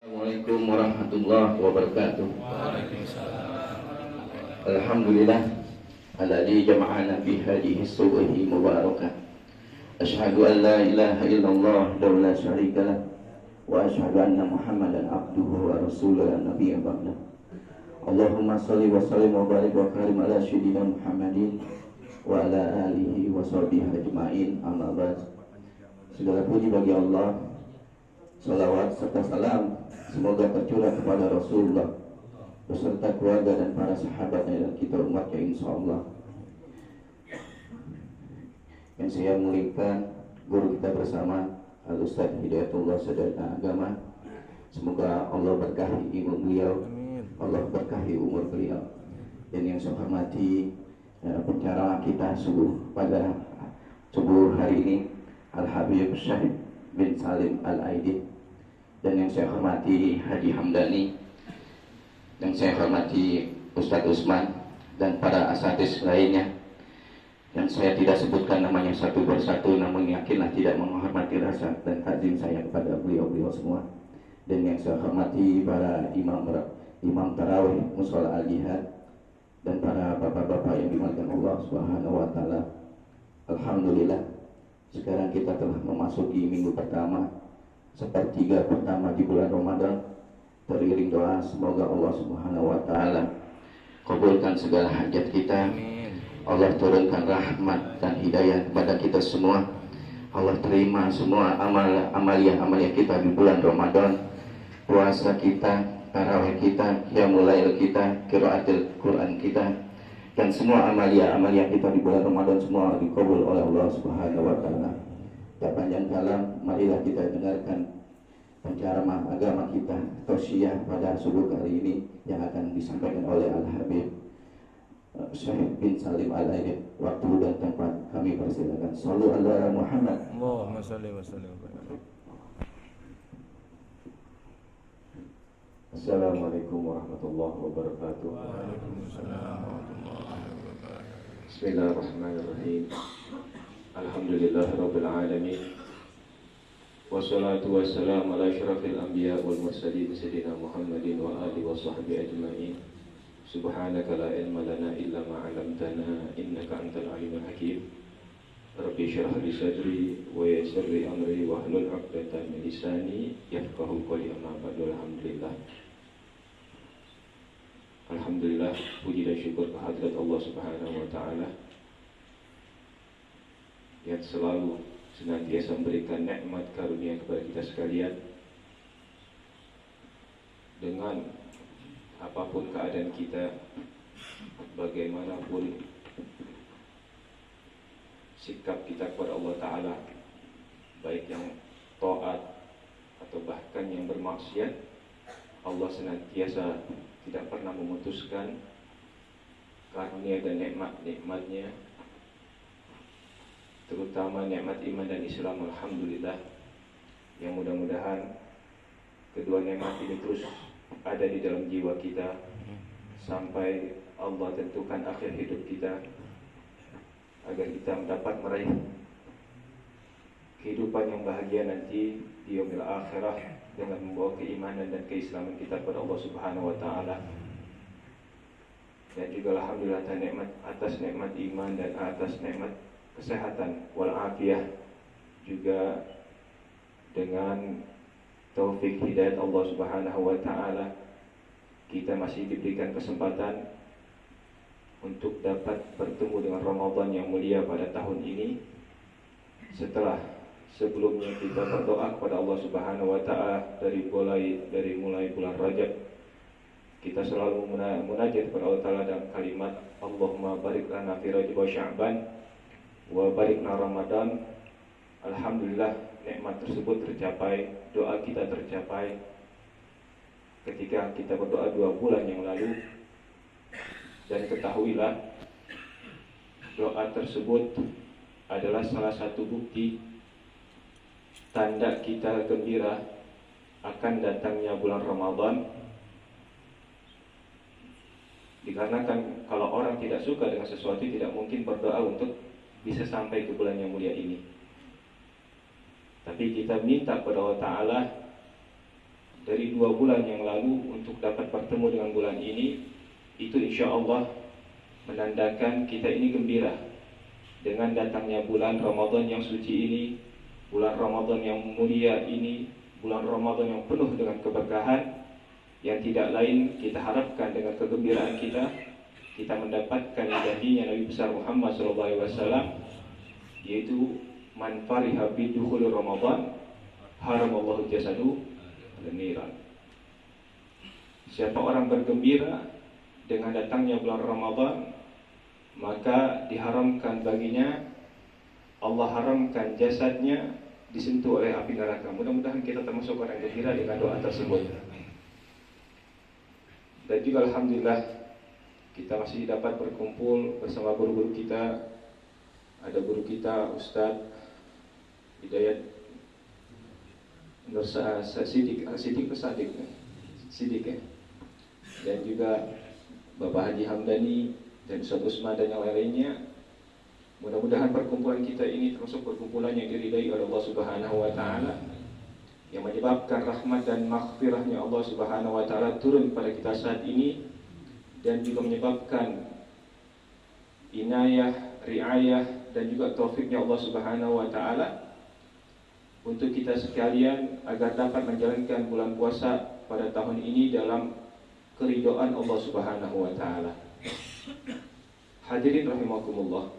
Assalamualaikum warahmatullahi wabarakatuh. Alhamdulillah alladzi jama'ana fi hadhihi subhi mubarakah. Asyhadu an la ilaha illallah wa la syarika lah wa asyhadu anna Muhammadan abduhu wa rasuluhu la nabiyya ba'da. Allahumma shalli wa sallim wa barik wa karim ala sayyidina Muhammadin wa ala alihi wa sahbihi ajma'in. Amma ba'd. Segala puji bagi Allah, salawat serta salam semoga tercurah kepada Rasulullah beserta keluarga dan para sahabatnya dan kita umatnya insyaallah. Yang saya muliakan guru kita bersama Al-Ustaz Hidayatullah Sarjana Agama. Semoga Allah berkahi ilmu beliau, Allah berkahi umur beliau. Dan yang saya hormati pencara kita pada subuh hari ini Al-Habib Syahid bin Salim Al-Aidid, dan yang saya hormati Haji Hamdani, yang saya hormati Ustadz Usman dan para asatidz lainnya yang saya tidak sebutkan namanya satu persatu, namun yakinlah tidak menghormati rasa dan takzim saya kepada beliau-beliau semua. Dan yang saya hormati para imam tarawih Mushola Al-Jihad dan para bapak-bapak yang dimuliakan Allah Subhanahu wa taala. Alhamdulillah, sekarang kita telah memasuki minggu pertama, sepertiga pertama di bulan Ramadan. Teriring doa semoga Allah Subhanahu wa taala kabulkan segala hajat kita. Allah turunkan rahmat dan hidayah kepada kita semua. Allah terima semua amalia kita di bulan Ramadan. Puasa kita, tarawih kita, qiyamul lail kita, qiraatul Quran kita, dan semua amalia kita di bulan Ramadan semua dikabul oleh Allah Subhanahu wa taala. Tak panjang kalam, marilah kita dengarkan penceramah agama kita, tausiah pada subuh kali ini yang akan disampaikan oleh Al-Habib Syahid bin Salim Al-Aidid. Waktu dan tempat kami persilakan. Shallu ala Muhammad. Allahumma shalli wa sallim. Assalamualaikum warahmatullahi wabarakatuh. Waalaikumsalam warahmatullahi wabarakatuh. Bismillahirrahmanirrahim. Alhamdulillahirabbil alamin. Wassalatu wassalamu ala asyrafil anbiya wal mursalin sayyidina Muhammadin wa alihi wa sahbihi ajma'in. Subhanaka la ilma lana illa ma 'allamtana innaka antal alimul hakim. Rabbi shrah li sadri wa yassir li amri wa hlul 'uqdatam min lisani yafqahu qawli. Amma ba'du. Alhamdulillah, puji dan syukur kehadirat Allah Subhanahu wa taala yang selalu senantiasa memberikan nikmat karunia kepada kita sekalian. Dengan apapun keadaan kita, bagaimanapun sikap kita kepada Allah Ta'ala, baik yang taat atau bahkan yang bermaksiat, Allah senantiasa tidak pernah memutuskan karunia dan nikmat-nikmatnya, terutama nikmat iman dan Islam. Alhamdulillah, yang mudah-mudahan kedua nikmat ini terus ada di dalam jiwa kita sampai Allah tentukan akhir hidup kita, agar kita mendapat meraih kehidupan yang bahagia nanti di yaumil akhirah dengan membawa keimanan dan keislaman kita kepada Allah Subhanahu wa taala. Dan juga alhamdulillah atas nikmat iman dan atas nikmat kesehatan wal afiyah, juga dengan taufik hidayat Allah Subhanahu wa taala kita masih diberikan kesempatan untuk dapat bertemu dengan Ramadan yang mulia pada tahun ini. Setelah sebelumnya kita berdoa kepada Allah Subhanahu wa taala dari mulai bulan Rajab, kita selalu munajat kepada Allah Taala dalam kalimat Allahumma barik lana fi Rajab wa Sya'ban wa barik lana Ramadan. Alhamdulillah, nikmat tersebut tercapai, doa kita tercapai ketika kita berdoa 2 bulan yang lalu. Dan ketahuilah, doa tersebut adalah salah satu bukti tanda kita gembira akan datangnya bulan Ramadan. Dikarenakan kalau orang tidak suka dengan sesuatu, tidak mungkin berdoa untuk bisa sampai ke bulan yang mulia ini. Tapi kita minta kepada Allah Ta'ala dari 2 bulan yang lalu untuk dapat bertemu dengan bulan ini, itu insya Allah menandakan kita ini gembira dengan datangnya bulan Ramadan yang suci ini, bulan Ramadan yang mulia ini, bulan Ramadan yang penuh dengan keberkahan, yang tidak lain kita harapkan dengan kegembiraan kita mendapatkan janjinya Nabi besar Muhammad SAW, yaitu man fariha bidukhul Ramadan haramallahu jasadu al-niran. Siapa orang bergembira dengan datangnya bulan Ramadan, maka diharamkan baginya, Allah haramkan jasadnya disentuh oleh api neraka. Mudah-mudahan kita termasuk orang yang gembira dengan doa tersebut. Dan juga alhamdulillah kita masih dapat berkumpul bersama guru-guru kita. Ada guru kita Ustadz Hidayat Nur Sidik ya. Dan juga Bapak Haji Hamdani dan Ustadz Usman dan yang lainnya. Mudah-mudahan perkumpulan kita ini termasuk perkumpulan yang diridai oleh Allah Subhanahu wa taala, yang menyebabkan rahmat dan maghfirahnya Allah Subhanahu wa taala turun pada kita saat ini, dan juga menyebabkan inayah, riayah dan juga taufiknya Allah Subhanahu wa taala untuk kita sekalian agar dapat menjalankan bulan puasa pada tahun ini dalam keridhaan Allah Subhanahu wa taala. Hadirin rahimakumullah.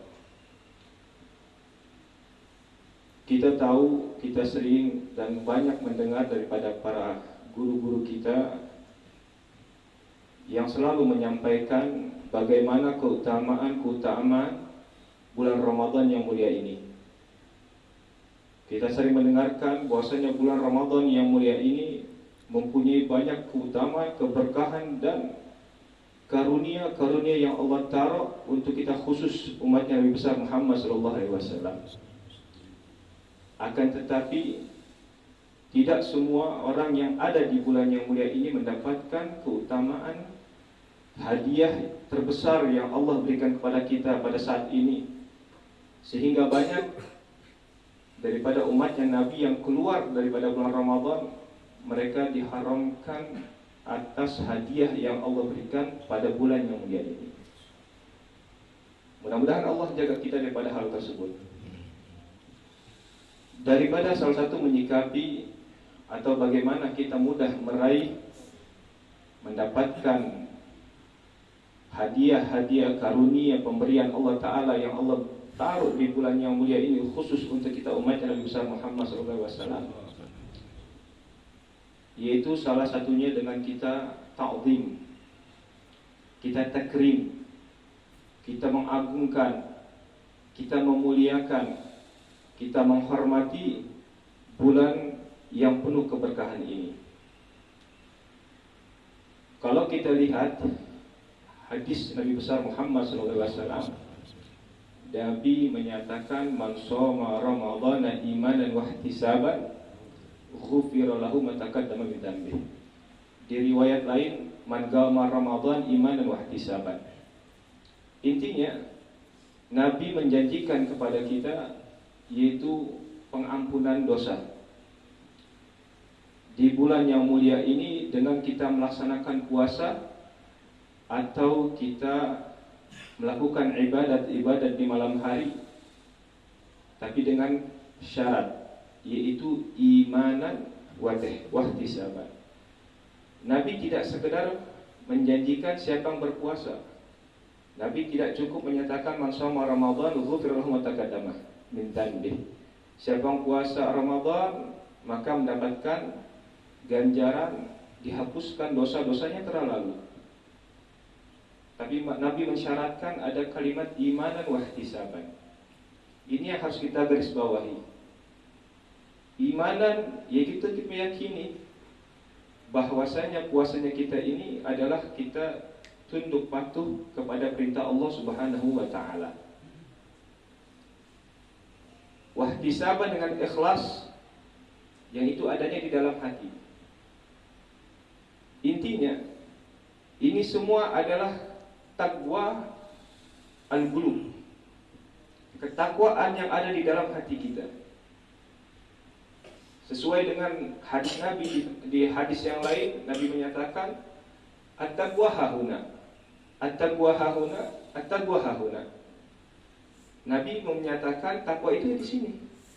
Kita tahu, kita sering dan banyak mendengar daripada para guru-guru kita yang selalu menyampaikan bagaimana keutamaan bulan Ramadan yang mulia ini. Kita sering mendengarkan bahwasanya bulan Ramadan yang mulia ini mempunyai banyak keutamaan, keberkahan dan karunia-karunia yang Allah taruh untuk kita khusus umatnya Nabi besar Muhammad SAW. Akan tetapi tidak semua orang yang ada di bulan yang mulia ini mendapatkan keutamaan hadiah terbesar yang Allah berikan kepada kita pada saat ini. Sehingga banyak daripada umatnya Nabi yang keluar daripada bulan Ramadan, mereka diharamkan atas hadiah yang Allah berikan pada bulan yang mulia ini. Mudah-mudahan Allah jaga kita daripada hal tersebut. Daripada salah satu menyikapi atau bagaimana kita mudah meraih mendapatkan hadiah-hadiah karunia pemberian Allah Ta'ala yang Allah taruh di bulan yang mulia ini khusus untuk kita umat Nabi besar Muhammad SAW, yaitu salah satunya dengan kita ta'zim, kita takrim, kita mengagungkan, kita memuliakan, kita menghormati bulan yang penuh keberkahan ini. Kalau kita lihat hadis Nabi besar Muhammad SAW, Nabi menyatakan man shoma ramadhana imanan wa ihtisaban ghufira lahu ma taqaddama min dhanbi. Di riwayat lain man qama ramadhan imanan wa ihtisaban. Intinya Nabi menjanjikan kepada kita yaitu pengampunan dosa di bulan yang mulia ini dengan kita melaksanakan puasa atau kita melakukan ibadat-ibadat di malam hari, tapi dengan syarat yaitu imanan wa ihtisaban. Nabi tidak sekedar menjanjikan siapa yang berpuasa. Nabi tidak cukup menyatakan man shoma ramadhan ghufira lahu ma taqaddama min dhanbi. Siapa yang puasa Ramadan maka mendapatkan ganjaran, dihapuskan dosa-dosanya terlalu. Tapi Nabi mensyaratkan ada kalimat imanan wa ihtisaban. Ini yang harus kita garis bawahi. Imanan yaitu kita meyakini bahwasanya puasanya kita ini adalah kita tunduk patuh kepada perintah Allah Subhanahu wa taala. Wahtisaban dengan ikhlas, yang itu adanya di dalam hati. Intinya ini semua adalah taqwa al-qulub, ketakwaan yang ada di dalam hati kita. Sesuai dengan hadis Nabi, di hadis yang lain Nabi menyatakan at-taqwa hahuna, at-taqwa hahuna, at-taqwa hahuna. Nabi menyatakan takwa itu di sini,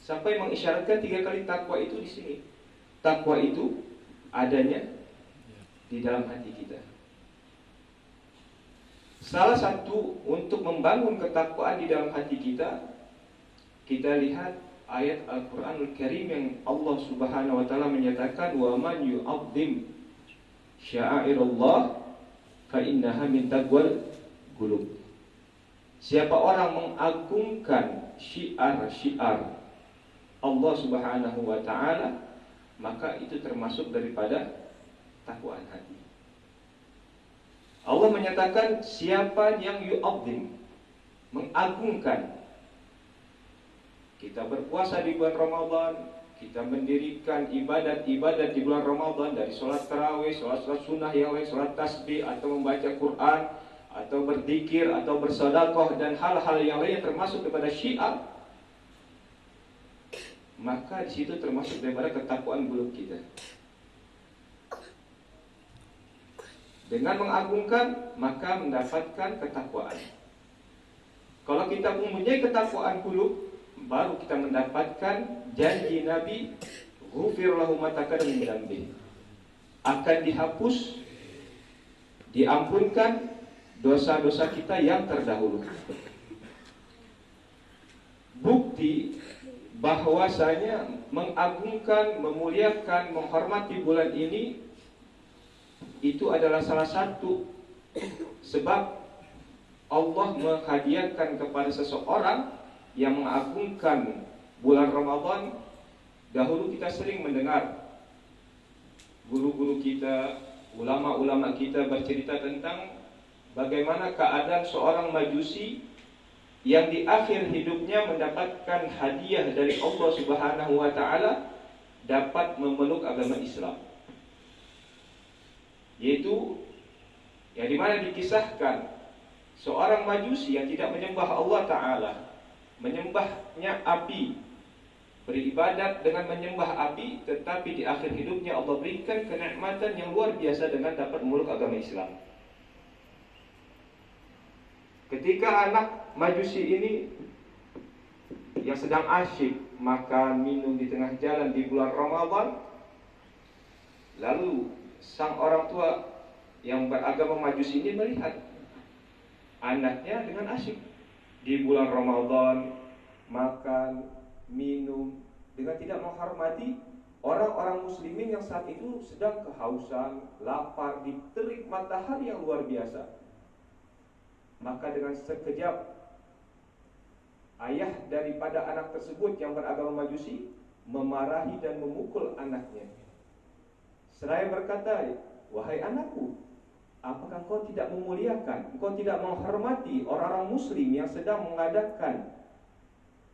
sampai mengisyaratkan 3 kali takwa itu di sini. Takwa itu adanya di dalam hati kita. Salah satu untuk membangun ketakwaan di dalam hati kita, kita lihat ayat Al-Quranul Karim yang Allah Subhanahu wa Ta'ala menyatakan, wa man yu'azzim sya'airallah fa innaha min taqwal qulub. Siapa orang mengagungkan syiar-syiar Allah Subhanahu wa Ta'ala, maka itu termasuk daripada takwaan hati. Allah menyatakan siapa yang yu'azzim, mengagungkan. Kita berpuasa di bulan Ramadan, kita mendirikan ibadat-ibadat di bulan Ramadan, dari sholat tarawih, sholat sunnah yang lain, sholat tasbih, atau membaca Quran, atau berzikir, atau bersedekah, dan hal-hal yang lain yang termasuk kepada syiar, maka di situ termasuk daripada ketakwaan qulub kita. Dengan mengagungkan, maka mendapatkan ketakwaan. Kalau kita mempunyai ketakwaan qulub, baru kita mendapatkan janji Nabi, ghufir lahu ma taqaddama min dzambi, akan dihapus, diampunkan dosa-dosa kita yang terdahulu. Bukti bahwasanya mengagungkan, memuliakan, menghormati bulan ini itu adalah salah satu sebab Allah menghadiahkan kepada seseorang yang mengagungkan bulan Ramadan. Dahulu kita sering mendengar guru-guru kita, ulama-ulama kita bercerita tentang bagaimana keadaan seorang majusi yang di akhir hidupnya mendapatkan hadiah dari Allah Subhanahu wa Ta'ala, dapat memeluk agama Islam. Yaitu yang dimana dikisahkan seorang majusi yang tidak menyembah Allah Ta'ala, menyembahnya api, beribadat dengan menyembah api, tetapi di akhir hidupnya Allah berikan kenikmatan yang luar biasa dengan dapat memeluk agama Islam. Ketika anak majusi ini yang sedang asyik makan minum di tengah jalan di bulan Ramadan, lalu sang orang tua yang beragama majusi ini melihat anaknya dengan asyik di bulan Ramadan makan minum dengan tidak menghormati orang-orang muslimin yang saat itu sedang kehausan, lapar, di terik matahari yang luar biasa. Maka dengan sekejap ayah daripada anak tersebut yang beragama majusi memarahi dan memukul anaknya. Seraya berkata, wahai anakku, apakah kau tidak memuliakan, kau tidak menghormati orang-orang muslim yang sedang mengadakan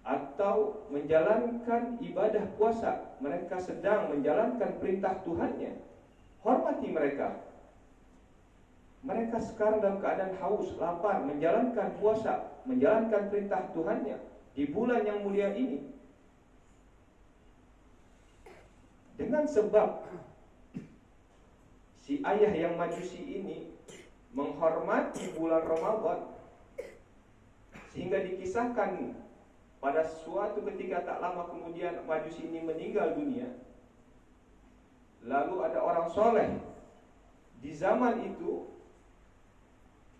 atau menjalankan ibadah puasa? Mereka sedang menjalankan perintah Tuhannya. Hormati mereka. Mereka sekarang dalam keadaan haus, lapar, menjalankan puasa, menjalankan perintah Tuhannya di bulan yang mulia ini. Dengan sebab si ayah yang majusi ini menghormati bulan Ramadan, sehingga dikisahkan pada suatu ketika tak lama kemudian majusi ini meninggal dunia. Lalu ada orang soleh di zaman itu,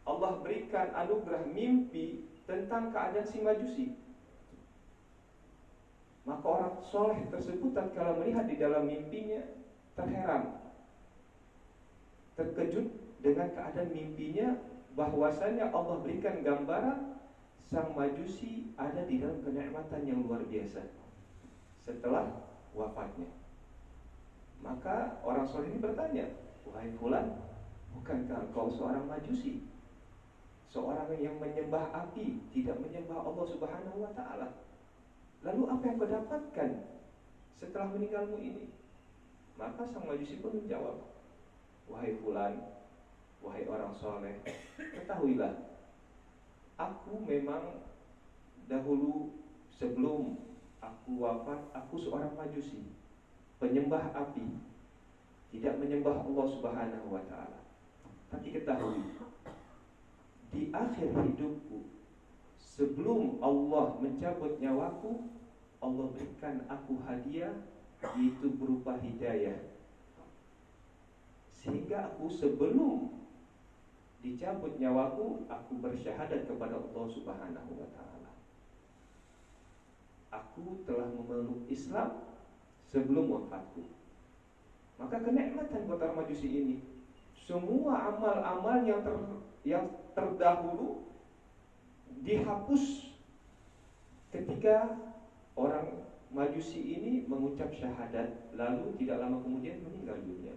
Allah berikan anugerah mimpi tentang keadaan si majusi. Maka orang soleh tersebut tatkala melihat di dalam mimpinya terheran, terkejut dengan keadaan mimpinya, bahwasanya Allah berikan gambaran sang majusi ada di dalam kenikmatan yang luar biasa setelah wafatnya. Maka orang soleh ini bertanya, wahai fulan, bukankah engkau seorang majusi, seorang yang menyembah api, tidak menyembah Allah Subhanahu wa Ta'ala? Lalu apa yang kau dapatkan setelah meninggalmu ini? Maka sang majusi pun menjawab, wahai fulan, wahai orang soleh, ketahuilah, aku memang dahulu sebelum aku wafat, aku seorang majusi. penyembah api, tidak menyembah Allah Subhanahu wa taala. Tapi ketahui, di akhir hidupku, sebelum Allah mencabut nyawaku, Allah berikan aku hadiah, yaitu berupa hidayah. Sehingga aku sebelum dicabut nyawaku, aku bersyahadat kepada Allah Subhanahu wa taala. Aku telah memeluk Islam sebelum wafatku. Maka kenikmatan buat orang Majusi ini, semua amal-amal yang terdahulu dihapus ketika orang Majusi ini mengucap syahadat, lalu tidak lama kemudian meninggal dunia.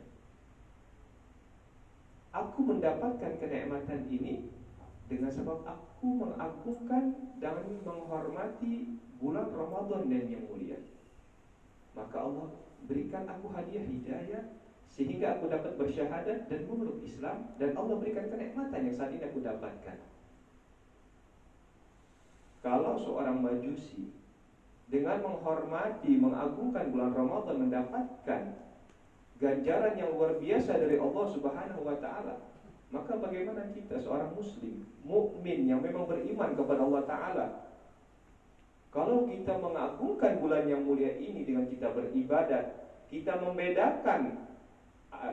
Aku mendapatkan kenikmatan ini dengan sebab aku mengagungkan dan menghormati bulan Ramadan dan yang mulia. Maka Allah berikan aku hadiah hidayah sehingga aku dapat bersyahadat dan memeluk Islam, dan Allah berikan kenikmatan yang saat ini aku dapatkan. Kalau seorang Majusi dengan menghormati, mengagungkan bulan Ramadan mendapatkan ganjaran yang luar biasa dari Allah Subhanahu wa taala, maka bagaimana kita seorang muslim, mukmin yang memang beriman kepada Allah taala, kalau kita mengagungkan bulan yang mulia ini dengan kita beribadat, kita membedakan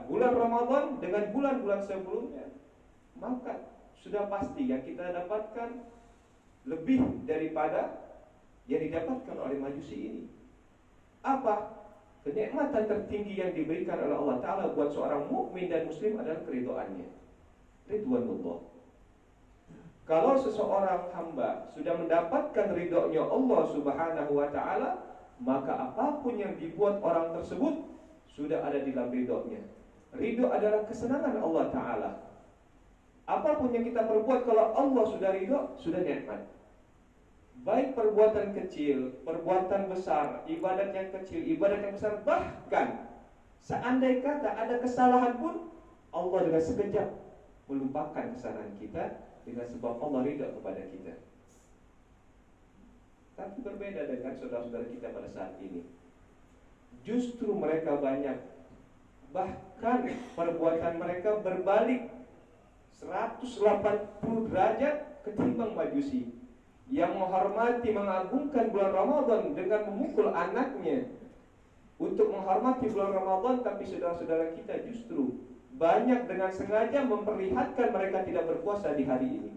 bulan Ramadan dengan bulan-bulan sebelumnya, maka sudah pasti yang kita dapatkan lebih daripada yang didapatkan oleh Majusi ini. Apa? Kenikmatan tertinggi yang diberikan oleh Allah Ta'ala buat seorang mukmin dan muslim adalah keridhaannya, ridwanullah. Kalau seseorang hamba sudah mendapatkan ridhonya Allah Subhanahu wa Ta'ala, maka apapun yang dibuat orang tersebut sudah ada di dalam ridhonya. Ridho adalah kesenangan Allah Ta'ala. Apapun yang kita perbuat, kalau Allah sudah ridho, sudah nikmat. Baik perbuatan kecil, perbuatan besar, ibadat yang kecil, ibadat yang besar, bahkan seandai kata ada kesalahan pun, Allah dengan sekejap melupakan kesalahan kita dengan sebab Allah ridha kepada kita. Tapi berbeda dengan saudara-saudara kita pada saat ini. Justru mereka banyak, bahkan perbuatan mereka berbalik 180 derajat ketimbang Majusi yang menghormati, mengagungkan bulan Ramadan dengan memukul anaknya untuk menghormati bulan Ramadan. Tapi saudara-saudara kita justru banyak dengan sengaja memperlihatkan mereka tidak berpuasa di hari ini,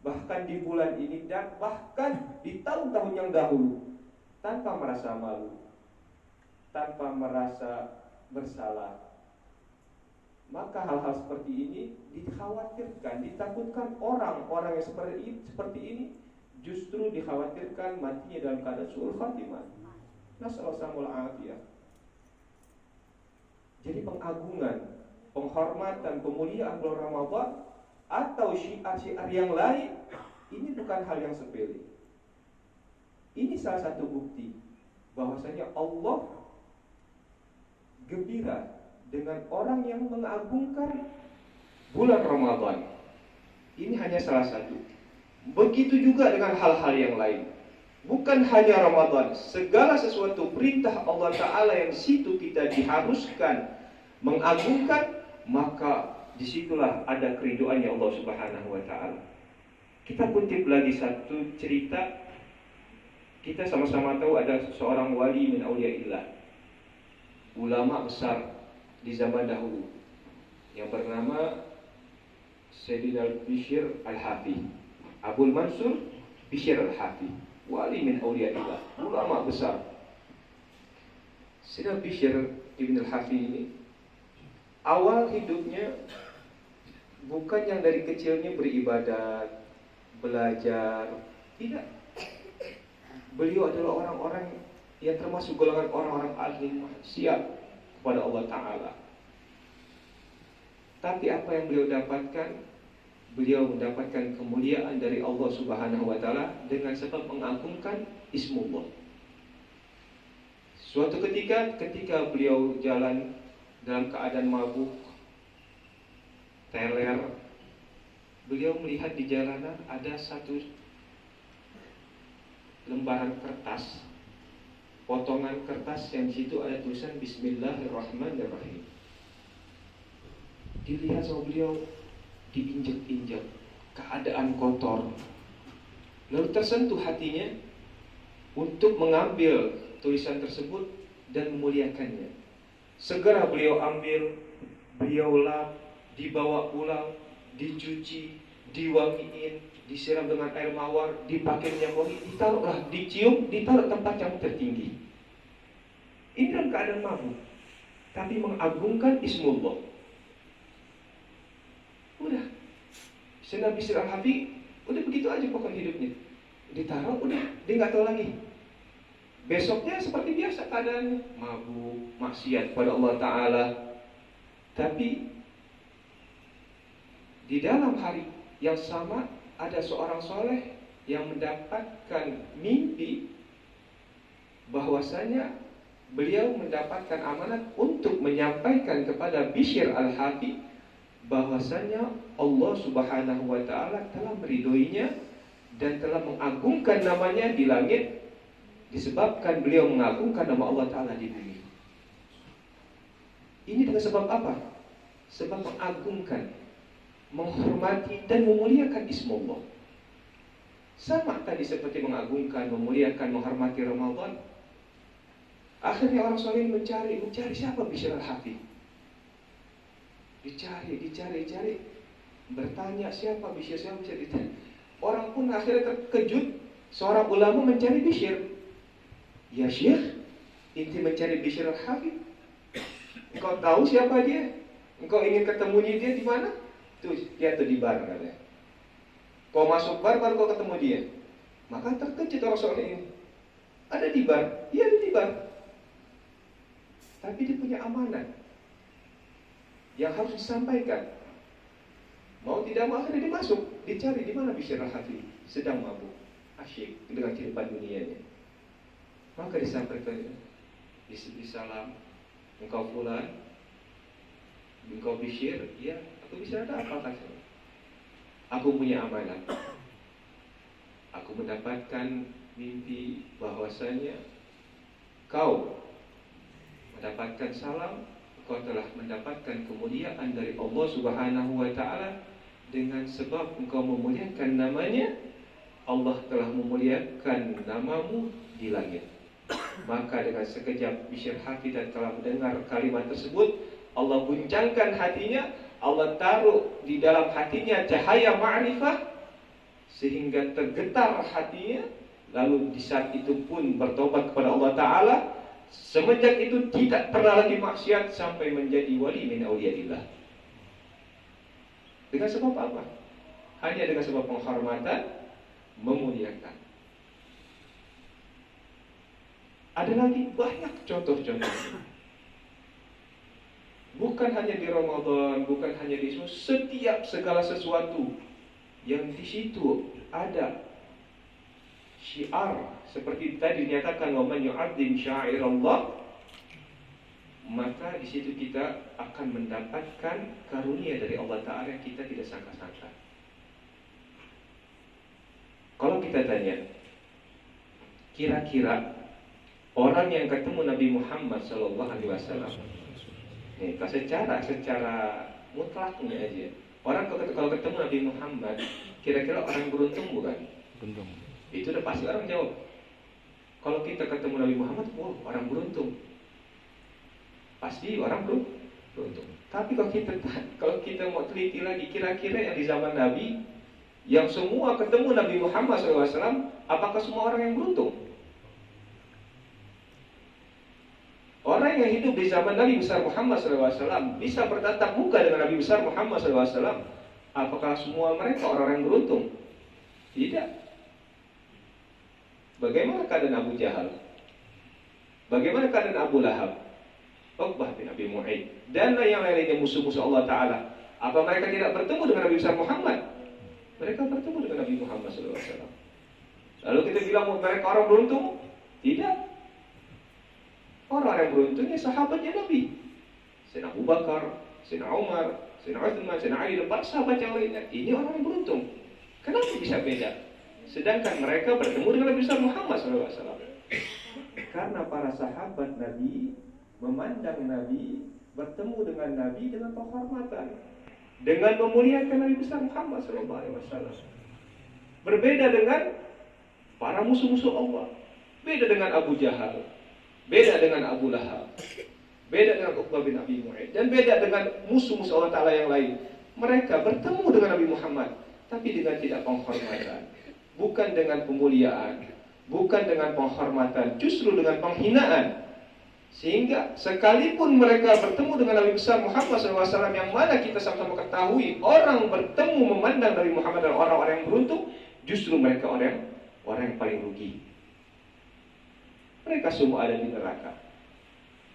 bahkan di bulan ini, dan bahkan di tahun-tahun yang dahulu, tanpa merasa malu, tanpa merasa bersalah. Maka hal-hal seperti ini dikhawatirkan, ditakutkan orang-orang yang seperti ini justru dikhawatirkan matinya dalam keadaan su'ul khatimah. Nasallallahu alaihi. Jadi pengagungan, penghormatan, pemuliaan bulan Ramadan atau syiar-syiar yang lain, ini bukan hal yang sepele. Ini salah satu bukti bahwasanya Allah gembira dengan orang yang mengagungkan bulan Ramadan. Ini hanya salah satu. Begitu juga dengan hal-hal yang lain. Bukan hanya Ramadan, segala sesuatu perintah Allah Ta'ala yang situ kita diharuskan mengagungkan, maka disitulah ada keridhaannya Allah Subhanahu wa Ta'ala. Kita kutip lagi satu cerita. Kita sama-sama tahu ada seorang wali min auliyaillah, ulama besar di zaman dahulu, yang bernama Sayyidina Bishr Al-Hafi, Abul Mansur Bishr Al-Hafi, wali min auliyaillah, ulama besar. Sayyidina Bishr Ibn Al-Hafi ini awal hidupnya bukan yang dari kecilnya beribadat, belajar, tidak. Beliau adalah orang-orang yang termasuk golongan orang-orang alim, siap kepada Allah Ta'ala. Tapi apa yang beliau dapatkan? Beliau mendapatkan kemuliaan dari Allah Subhanahu wa Ta'ala dengan sebab mengagungkan Ismullah. Suatu ketika beliau jalan dalam keadaan mabuk, teler, beliau melihat di jalanan ada satu lembaran kertas potongan kertas yang di situ ada tulisan Bismillahirrahmanirrahim. Dilihat sama beliau, diinjak-injak, keadaan kotor. Lalu tersentuh hatinya untuk mengambil tulisan tersebut dan memuliakannya. Segera beliau ambil, beliau lap, dibawa pulang, dicuci, diwangiin, disiram dengan air mawar, dipakai minyak wangi, ditaruhlah, dicium, ditaruh tempat yang tertinggi. Ini dalam keadaan mabuk, tapi mengagungkan Ismullah. Udah, Nabi Bishr al-Hafi, udah begitu aja pokok hidupnya. Ditaruh, udah, dia nggak tahu lagi. Besoknya seperti biasa keadaannya, mabuk, maksiat pada Allah Ta'ala. Tapi di dalam hari yang sama ada seorang soleh yang mendapatkan mimpi bahwasanya beliau mendapatkan amanat untuk menyampaikan kepada Bishr al-Hafi bahwasanya Allah Subhanahu wa Ta'ala telah meridhoinya dan telah mengagungkan namanya di langit, disebabkan beliau mengagungkan nama Allah Ta'ala di bumi. Ini dengan sebab apa? Sebab mengagungkan, menghormati dan memuliakan Ismullah. Sama tadi seperti mengagungkan, memuliakan, menghormati Ramadan. Akhirnya orang soleh mencari siapa Bishr al-Hafi. Dicari, bertanya siapa Bishr. Orang pun akhirnya terkejut. Seorang ulama mencari Bishr. Ya Syekh, inti mencari Bishr al-Hafi. Engkau tahu siapa dia? Engkau ingin ketemunya dia di mana? Tuh, dia tuh di bar katanya. Kau masuk bar baru kau ketemu dia. Maka terkejut orang soleh ini. Ada di bar? Iya, ada di bar. Tapi dia punya amanat yang harus disampaikan. Mau tidak mau akhirnya dia masuk, dicari di mana Bishr al-Hafi, sedang mabuk, asyik dengan kehidupan dunianya. Maka disampaikan, diberi salam, engkau fulan, engkau Bishr, ya, aku bisa ada apa katanya? Aku punya amanat. Aku mendapatkan mimpi bahwasanya kau mendapatkan salam, kau telah mendapatkan kemuliaan dari Allah Subhanahu wa Ta'ala dengan sebab engkau memuliakan namanya. Allah telah memuliakan namamu di langit. Maka dengan sekejap Bishr al-Hafi telah mendengar kalimat tersebut, Allah guncangkan hatinya, Allah taruh di dalam hatinya cahaya ma'rifah sehingga tergetar hatinya. Lalu di saat itu pun bertobat kepada Allah Ta'ala. Semenjak itu tidak pernah lagi maksiat sampai menjadi wali min auliyaillah. Dengan sebab apa? Hanya dengan sebab penghormatan, memuliakan. Ada lagi banyak contoh-contoh. Bukan hanya di Ramadan, bukan hanya di setiap segala sesuatu yang di situ ada syiar seperti tadi dinyatakan wa man yu'azzim sya'irallah, maka di situ kita akan mendapatkan karunia dari Allah Ta'ala yang kita tidak sangka-sangka. Kalau kita tanya, kira-kira orang yang ketemu Nabi Muhammad SAW, nih, secara mutlaknya aja, orang kalau ketemu Nabi Muhammad, kira-kira orang beruntung bukan? Beruntung. Itu udah pasti orang jawab. Kalau kita ketemu Nabi Muhammad, wow, orang beruntung. Pasti orang beruntung. Tapi kalau kita mau teliti lagi, kira-kira yang di zaman Nabi, yang semua ketemu Nabi Muhammad SAW, apakah semua orang yang beruntung? Orang yang hidup di zaman Nabi besar Muhammad SAW bisa bertatap muka dengan Nabi besar Muhammad SAW, apakah semua mereka orang yang beruntung? Tidak. Bagaimana keadaan Abu Jahal? Bagaimana keadaan Abu Lahab? Uqbah bin Abi Mu'aid dan yang lainnya musuh-musuh Allah Ta'ala. Apa mereka tidak bertemu dengan Nabi besar Muhammad? Mereka bertemu dengan Nabi Muhammad SAW. Lalu kita bilang mereka orang beruntung? Tidak. Orang yang beruntungnya sahabatnya Nabi. Sayyidina Abu Bakar, Sayyidina Umar, Sayyidina Uthman, Sayyidina Ali dan para sahabat yang lainnya. Ini orang yang beruntung. Kenapa bisa beda? Sedangkan mereka bertemu dengan Nabi besar Muhammad SAW. Karena para sahabat Nabi memandang Nabi, bertemu dengan Nabi dengan penghormatan, dengan memuliakan Nabi besar Muhammad SAW. Berbeda dengan para musuh-musuh Allah, beda dengan Abu Jahal, beda dengan Abu Lahab, beda dengan Uqbah bin Abi Mu'ayth, dan beda dengan musuh-musuh Allah Ta'ala yang lain. Mereka bertemu dengan Nabi Muhammad, tapi dengan tidak penghormatan, bukan dengan pemuliaan, bukan dengan penghormatan, justru dengan penghinaan. Sehingga sekalipun mereka bertemu dengan Nabi besar Muhammad SAW, yang mana kita sama-sama ketahui orang bertemu memandang Nabi Muhammad dan orang-orang yang beruntung, justru mereka orang yang paling rugi. Mereka semua ada di neraka.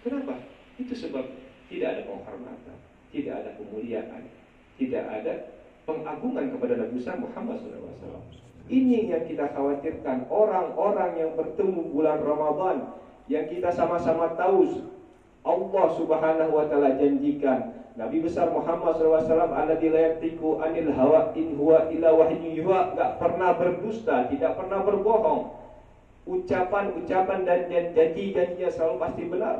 Kenapa? Itu sebab tidak ada penghormatan, tidak ada pemuliaan, tidak ada pengagungan kepada Nabi besar Muhammad SAW. Ini yang kita khawatirkan. Orang-orang yang bertemu bulan Ramadan, yang kita sama-sama tahu Allah Subhanahu wa taala janjikan Nabi besar Muhammad SAW alladzi la yatiku anil hawa in huwa illa wahyu yuha, enggak pernah berdusta, tidak pernah berbohong. Ucapan-ucapan dan janji-janjinya selalu pasti benar.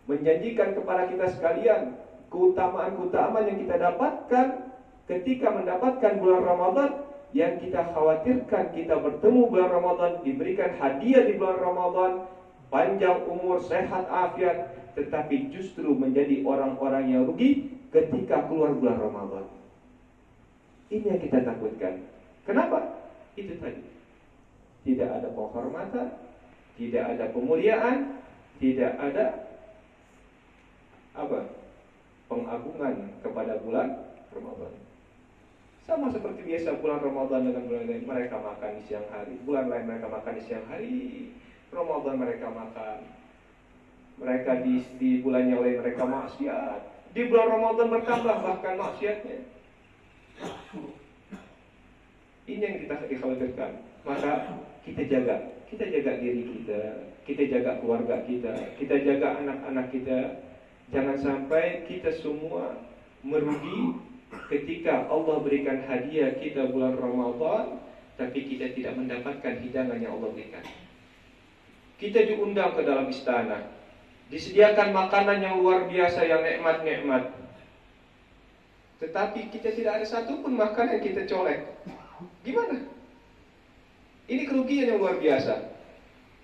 Menjanjikan kepada kita sekalian keutamaan-keutamaan yang kita dapatkan ketika mendapatkan bulan Ramadan. Yang kita khawatirkan, kita bertemu bulan Ramadan, diberikan hadiah di bulan Ramadan, panjang umur, sehat, afiat, tetapi justru menjadi orang-orang yang rugi ketika keluar bulan Ramadan. Ini yang kita takutkan. Kenapa? Itu tadi. Tidak ada penghormatan, tidak ada pemuliaan, tidak ada pengagungan kepada bulan Ramadan. Sama seperti biasa bulan Ramadan dengan bulan lain, mereka makan di siang hari. Bulan lain mereka makan di siang hari. Ramadan mereka makan. Mereka di bulan yang lain mereka maksiat. Di bulan Ramadan bertambah bahkan maksiatnya. Ini yang kita dikhawatirkan. Maka kita jaga diri kita jaga keluarga kita jaga anak-anak kita. Jangan sampai kita semua merugi ketika Allah berikan hadiah kita bulan Ramadan, tapi kita tidak mendapatkan hidangan yang Allah berikan. Kita diundang ke dalam istana, disediakan makanan yang luar biasa, yang nikmat-nikmat, tetapi kita tidak ada satupun makanan yang kita colek. Gimana? Ini kerugian yang luar biasa.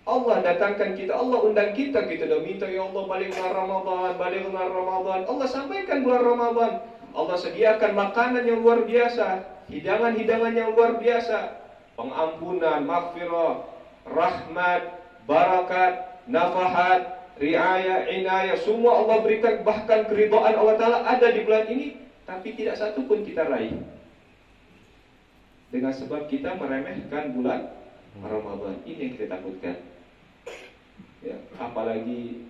Allah datangkan kita, Allah undang kita udah minta, ya Allah balik bulan Ramadan. Allah sampaikan bulan Ramadan. Allah sediakan makanan yang luar biasa, hidangan-hidangan yang luar biasa, pengampunan, maghfirah, rahmat, barakat, nafahat, riayah, inayah, semua Allah berikan. Bahkan keridhaan Allah Ta'ala ada di bulan ini, tapi tidak satu pun kita raih. Dengan sebab kita meremehkan bulan Ramadan. Ini yang kita takutkan. Ya, apalagi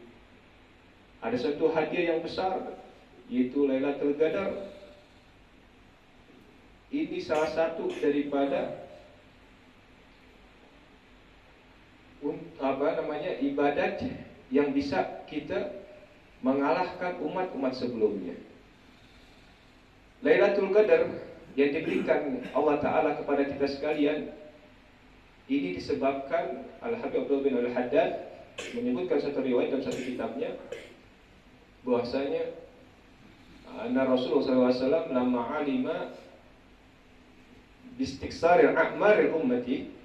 ada satu hadiah yang besar, yaitu Lailatul Qadar. Ini salah satu daripada ibadat yang bisa kita mengalahkan umat-umat sebelumnya. Lailatul Qadar yang diberikan Allah Ta'ala kepada kita sekalian, ini disebabkan Al-Habib Abdul bin Al-Haddad menyebutkan satu riwayat dalam satu kitabnya, bahwasanya anna Rasulullah SAW lama alima bistiksaril a'maril ummati,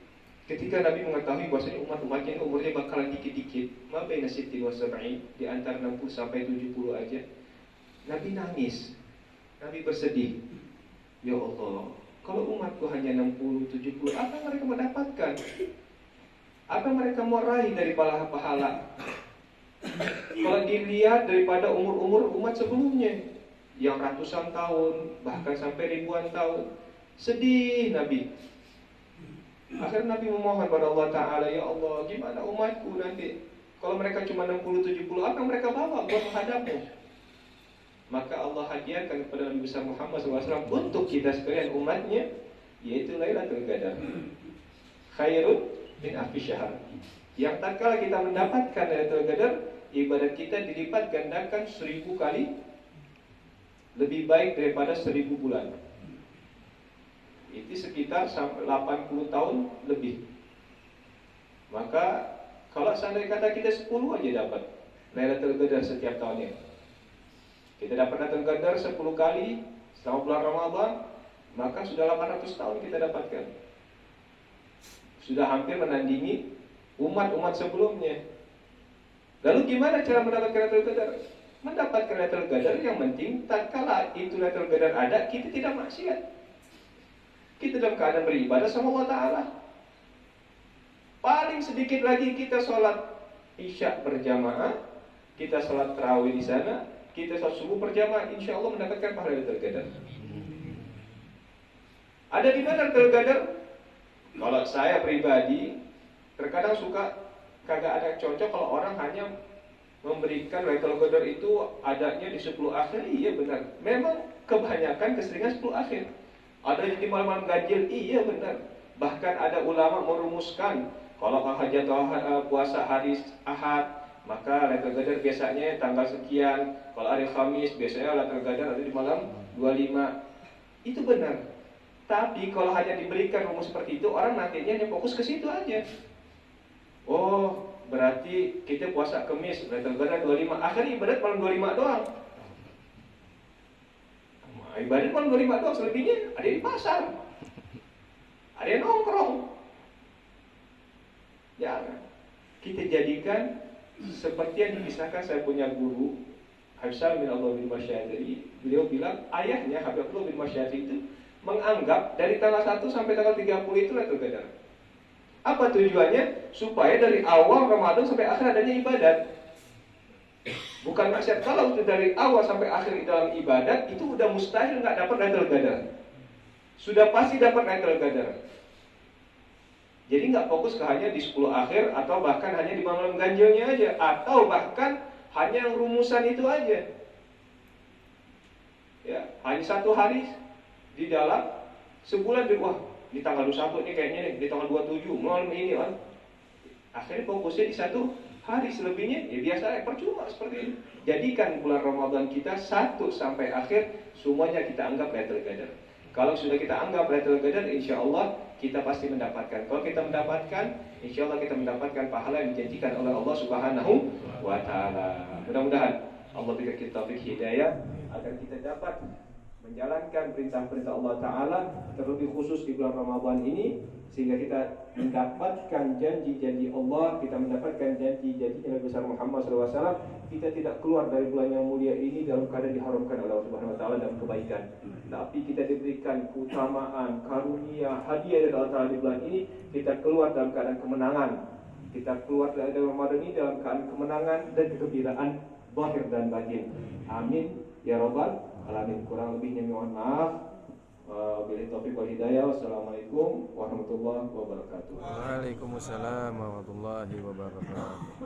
ketika Nabi mengetahui bahwasanya umat-umatnya umurnya bakalan dikit-dikit, ma baina sittin wa sab'in, di antara 60 sampai 70 aja, Nabi nangis, Nabi bersedih. Ya Allah, kalau umatku hanya 60-70, apa yang mereka mendapatkan? Apa yang mereka mau raih dari pahala-pahala? Kalau dilihat daripada umur-umur umat sebelumnya yang ratusan tahun, bahkan sampai ribuan tahun, sedih Nabi. Akhirnya Nabi memohon pada Allah Ta'ala, ya Allah, gimana umatku nanti kalau mereka cuma 60-70, apa yang mereka bawa buat menghadapmu? Maka Allah hadiahkan kepada Nabi besar Muhammad SAW untuk kita sekalian umatnya, yaitu Lailatul Qadar, khairun min alfi syahr. Yang tak kala kita mendapatkan Lailatul Qadar, ibadat kita dilipat gandakan 1000 kali lebih baik daripada 1000 bulan. Itu sekitar 80 tahun lebih. Maka Kalau seandainya kata kita 10 aja dapat Lailatul Qadar setiap tahunnya. Kita dapat Lailatul Qadar 10 kali selama bulan Ramadan, maka sudah 800 tahun kita dapatkan. Sudah hampir menandingi umat-umat sebelumnya. Lalu gimana cara mendapatkan Lailatul Qadar? Mendapatkan Lailatul Qadar yang penting tatkala itu Lailatul Qadar ada, kita tidak maksiat. Kita dalam keadaan beribadah sama Allah Ta'ala. Paling sedikit lagi kita sholat Isya berjamaah, kita sholat tarawih di sana, kita sholat subuh berjamaah, insya Allah mendapatkan pahala Lailatul Qadar. Ada di mana Lailatul Qadar? Kalau saya pribadi terkadang suka kagak ada cocok kalau orang hanya memberikan Lailatul Qadar itu adanya di 10 akhir. Iya benar. Memang kebanyakan keseringan 10 akhir. Ada di malam-malam ganjil. Iya benar. Bahkan ada ulama merumuskan kalau hajat puasa hari Ahad, maka Lailatul Qadar biasanya tanggal sekian. Kalau hari Khamis biasanya Lailatul Qadar ada di malam 25. Itu benar. Tapi kalau hanya diberikan rumus seperti itu, orang nantinya hanya fokus ke situ aja. Oh, berarti kita puasa Kamis, Lailatul Qadar 25. Akhirnya ibadat malam 25 doang. Ibadat malam 25 doang, selebihnya ada di pasar. Ada yang nongkrong. Jangan. Kita jadikan seperti yang dikisahkan saya punya guru Habib Salim bin Allah bin Masyadri. Beliau bilang ayahnya Habib Allah bin Masyadri itu menganggap dari tanggal 1 sampai tanggal 30 itu Lailatul Qadar. Apa tujuannya? Supaya dari awal Ramadan sampai akhir adanya ibadat. Bukan maksiat. Kalau itu dari awal sampai akhir dalam ibadat, itu udah mustahil nggak dapat Lailatul Qadar. Sudah pasti dapat Lailatul Qadar. Jadi nggak fokus ke hanya di 10 akhir atau bahkan hanya di malam ganjilnya aja, atau bahkan hanya yang rumusan itu aja. Ya, hanya satu hari di dalam sebulan di wah di tanggal 21 ini kayaknya nih, di tanggal 27 malam ini kan. Akhirnya fokusnya di satu hari, selebihnya ya biasa percuma seperti ini. Jadikan bulan Ramadan kita 1 sampai akhir semuanya kita anggap Lailatul Qadar. Kalau sudah kita anggap Lailatul Qadar, insya Allah kita pasti mendapatkan. Kalau kita mendapatkan, insya Allah kita mendapatkan pahala yang dijanjikan oleh Allah Subhanahu wa Ta'ala. Mudah-mudahan Allah berikan kita taufik hidayah agar kita dapat menjalankan perintah-perintah Allah Ta'ala, terlebih khusus di bulan Ramadan ini, sehingga kita mendapatkan janji-janji Allah, kita mendapatkan janji-janji Nabi besar Muhammad SAW. Kita tidak keluar dari bulan yang mulia ini dalam keadaan diharamkan oleh Allah Subhanahu Wa Ta'ala dalam kebaikan, tapi kita diberikan keutamaan, karunia, hadiah dari Allah Ta'ala di bulan ini. Kita keluar dalam keadaan kemenangan, kita keluar dari Ramadan ini dalam keadaan kemenangan dan kegembiraan zahir dan batin. Amin ya Rabbal Alamin. Kurang lebihnya mohon maaf. Billahi taufiq wal hidayah. Wassalamualaikum warahmatullahi wabarakatuh. Waalaikumsalam warahmatullahi wabarakatuh.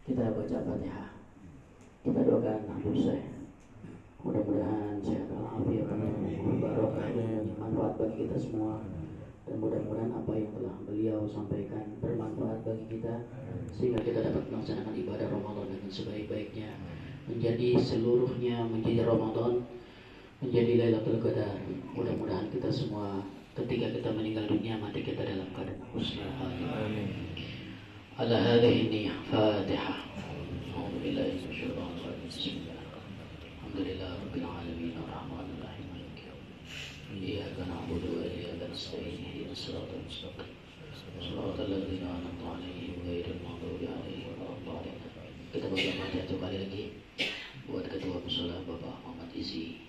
Kita baca Fatihah. Kita doakan Habib Syekh. Mudah-mudahan sehat walafiat, barokah dan manfaat bagi kita semua. Dan mudah-mudahan apa yang telah beliau sampaikan bermanfaat bagi kita, sehingga kita dapat melaksanakan ibadah Ramadan dengan sebaik-baiknya, menjadi seluruhnya menjadi Ramadan, menjadi Lailatul Qadar. Mudah-mudahan kita semua ketika kita meninggal dunia mati kita dalam keadaan husnul khatimah. Ala hadhihi niyyah Fatihah. A'udzubillahi minasyaitonir rajim. Bismillahirrahmanirrahim. Alhamdulillahi rabbil alamin arrahmanir rahim maliki yaumiddin. Iyyaka na'budu wa iyyaka nasta'in. Ihdinas siratal mustaqim. Shiratal ladzina an'amta 'alaihim ghairil maghdubi 'alaihim waladdallin. Kita baca Fatihah kembali lagi buat Ketua Mushola Bapak Muhammad Izi,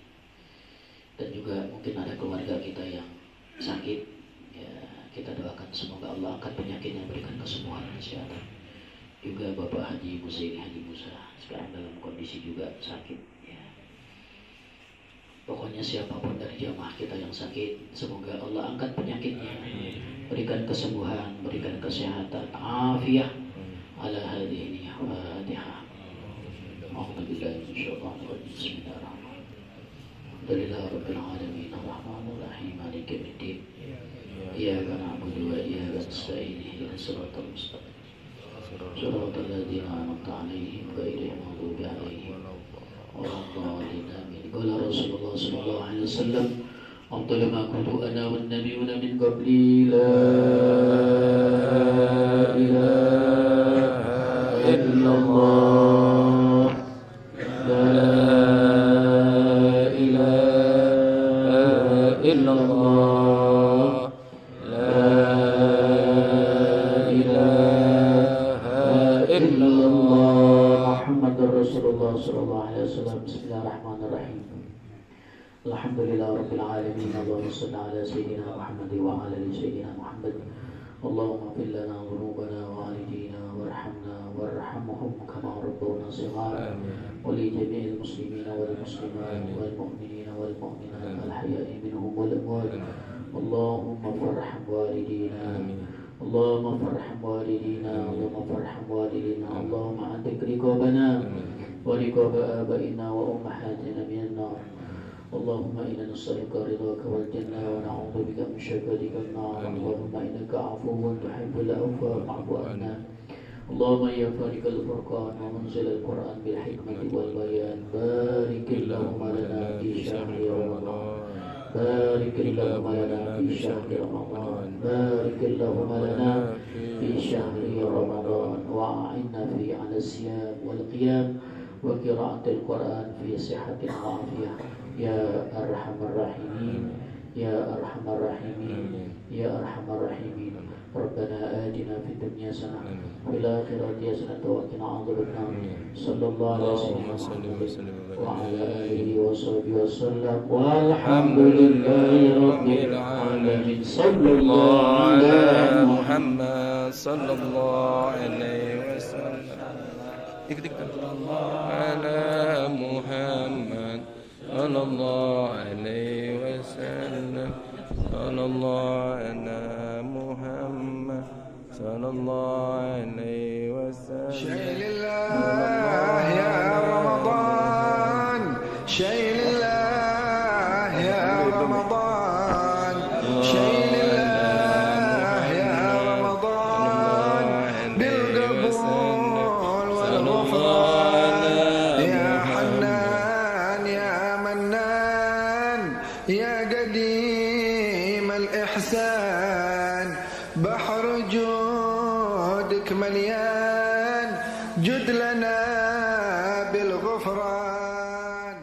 dan juga mungkin ada keluarga kita yang sakit, ya kita doakan semoga Allah angkat penyakitnya, berikan kesembuhan dan kesehatan. Juga Bapak Haji Musa ini, Haji Musa sekarang dalam kondisi juga sakit, ya. Pokoknya siapapun dari jamaah kita yang sakit, semoga Allah angkat penyakitnya, berikan kesembuhan, berikan kesehatan, afiah. Ala hadhihi Fatihah. A'udzubillahi minasyaitonir rajim. Bismillahirrahmanirrahim. Alhamdulillahi rabbil alamin arrahmanir rahim maliki yaumiddin. Iyyaka na'budu wa iyyaka nasta'in. Ihdinas siratal mustaqim. Shiratal ladzina an'amta 'alaihim ghairil maghdubi 'alaihim waladdallin. Amin. Qala Rasulullah sallallahu alaihi wasallam, أفضل ما كنت أنا والنبيون من قبلي لا إله إلا الله لا إله إلا الله لا إله إلا الله محمد رسول الله صلى الله عليه وسلم. بسم الله الرحمن الرحيم. الحمد لله رب العالمين. اللهم صل على سيدنا محمد وعلى آل سيدنا محمد. اللهم اغفر لنا ذنوبنا ووالدينا وارحمنا وارحمهم كما ربونا صغارا ولجميع المسلمين والمسلمات والمؤمنين والمؤمنات الحياء منهم والأموات. اللهم ارحم والدينا اللهم ارحم والدينا اللهم ارحم والدينا اللهم اعتق رقابنا ورقاب آبائنا وأمهاتنا من النار. اللهم إنا نسألك رضاك والجنة ونعوذ بك من شقتك النار. اللهم إنك عفو تحب العفو فاعف عنا. اللهم يا فارق الفرقان ومنزل القرآن بالحكمة والبيان بارك اللهم لنا في شهر رمضان بارك اللهم لنا في شهر رمضان بارك اللهم لنا في شهر رمضان وأعنا فيه على الصيام والقيام وقراءة القرآن في صحة وعافية يا أرحم الراحمين يا أرحم الراحمين يا أرحم الراحمين. ربنا آتنا في الدنيا حسنة وفي الآخرة حسنة وقنا عذاب النار. صلى الله على سيدنا محمد وعلى آله وصحبه وسلم والحمد لله رب العالمين. صلى الله على محمد صلى الله عليه وسلم على محمد صلى الله عليه وسلم صلى الله على محمد صلى الله عليه وسلم. شيء لله يا رمضان شيء لله يا رمضان شيء لله يا رمضان بالقبول والغفران يا حنان يا منان يا قديم الإحسان بحر جودك مليان جد لنا بالغفران.